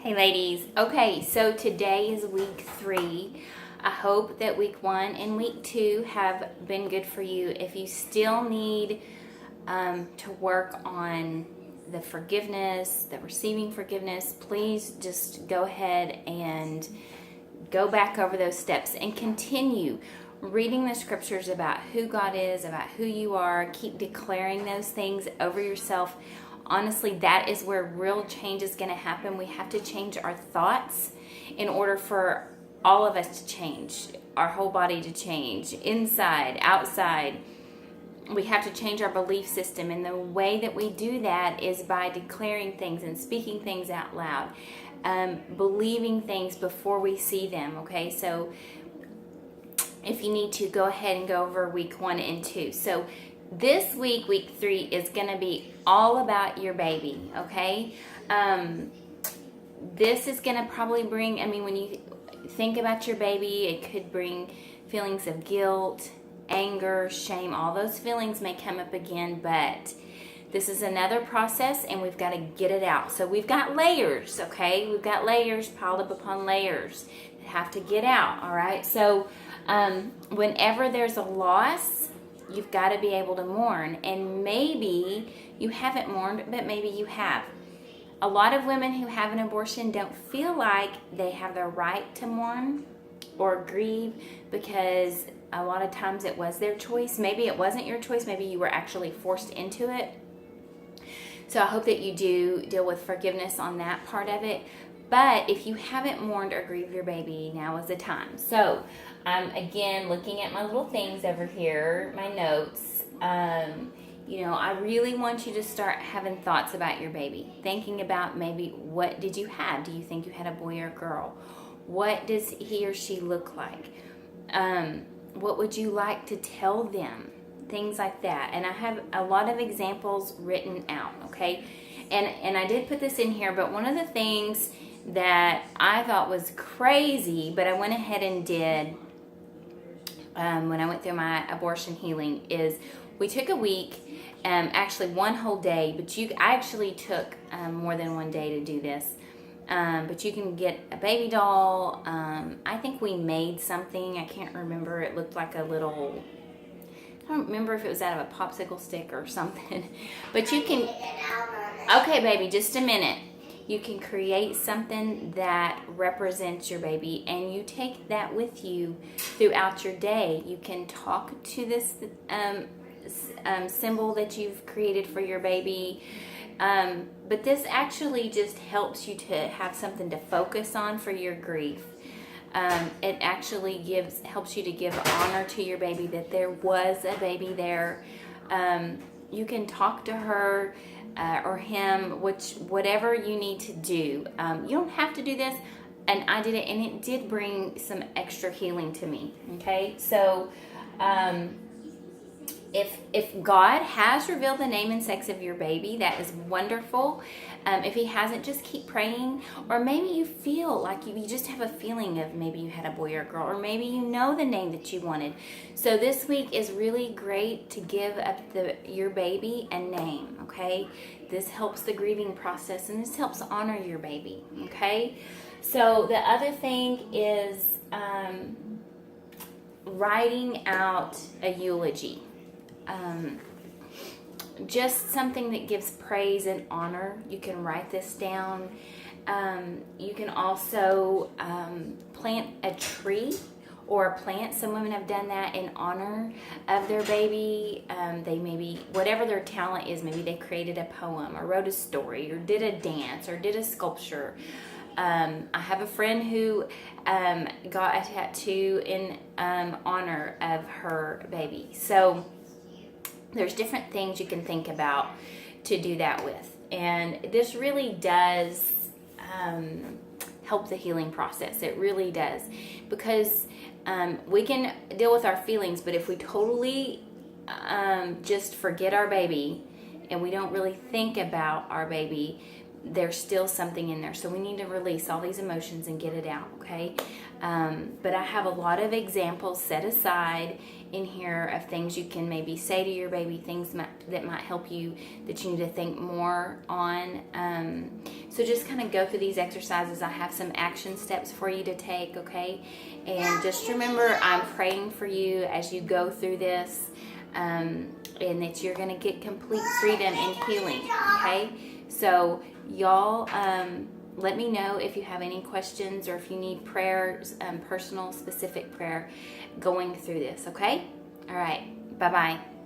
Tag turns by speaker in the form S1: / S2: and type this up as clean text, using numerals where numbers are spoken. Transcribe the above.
S1: Hey ladies. Okay, so today is week 3. I hope that week 1 and week 2 have been good for you. If you still need to work on the forgiveness, the receiving forgiveness, please just go ahead and go back over those steps and continue reading the scriptures about who God is, about who you are. Keep declaring those things over yourself. Honestly, that is where real change is going to happen. We have to change our thoughts in order for all of us to change, our whole body to change, inside, outside. We have to change our belief system, and the way that we do that is by declaring things and speaking things out loud, believing things before we see them. Okay, so if you need to, go ahead and go over week 1 and 2. So this week, week 3, is going to be all about your baby, okay? This is going to probably bring, when you think about your baby, it could bring feelings of guilt, anger, shame. All those feelings may come up again, but this is another process, and we've got to get it out. So we've got layers, okay? We've got layers piled up upon layers that have to get out, all right? So whenever there's a loss, you've got to be able to mourn. And maybe you haven't mourned, but maybe you have. A lot of women who have an abortion don't feel like they have the right to mourn or grieve because a lot of times it was their choice. Maybe it wasn't your choice. Maybe you were actually forced into it. So I hope that you do deal with forgiveness on that part of it. But if you haven't mourned or grieved your baby, now is the time. So I'm again looking at my little things over here, my notes. I really want you to start having thoughts about your baby. Thinking about maybe, what did you have? Do you think you had a boy or girl? What does he or she look like? What would you like to tell them? Things like that. And I have a lot of examples written out, okay? And I did put this in here, but one of the things that I thought was crazy, but I went ahead and did when I went through my abortion healing, is we took a week, actually one whole day, but I actually took more than one day to do this. But you can get a baby doll. I think we made something. I can't remember. It looked like a little, I don't remember if it was out of a popsicle stick or something. But you can, okay baby, just a minute. You can create something that represents your baby, and you take that with you throughout your day. You can talk to this symbol that you've created for your baby. But this actually just helps you to have something to focus on for your grief. It actually helps you to give honor to your baby, that there was a baby there. You can talk to her or him, whatever you need to do. You don't have to do this, and I did it, and it did bring some extra healing to me. Okay, so if God has revealed the name and sex of your baby, that is wonderful. If he hasn't, just keep praying. Or maybe you feel like you just have a feeling of maybe you had a boy or girl, or maybe you know the name that you wanted. So this week is really great to give up your baby a name, okay? This helps the grieving process, and this helps honor your baby, okay? So the other thing is writing out a eulogy. Just something that gives praise and honor. You can write this down. You can also plant a tree or a plant. Some women have done that in honor of their baby. They maybe, whatever their talent is, maybe they created a poem or wrote a story or did a dance or did a sculpture. I have a friend who got a tattoo in honor of her baby. So there's different things you can think about to do that with. And this really does help the healing process. It really does. Because we can deal with our feelings, but if we totally just forget our baby and we don't really think about our baby, there's still something in there. So we need to release all these emotions and get it out, okay? But I have a lot of examples set aside in here of things you can maybe say to your baby, things that might help you, that you need to think more on. So just kind of go through these exercises. I have some action steps for you to take, okay? And just remember, I'm praying for you as you go through this, and that you're going to get complete freedom and healing, okay? So y'all, let me know if you have any questions or if you need prayers, personal, specific prayer going through this, okay? All right. Bye-bye.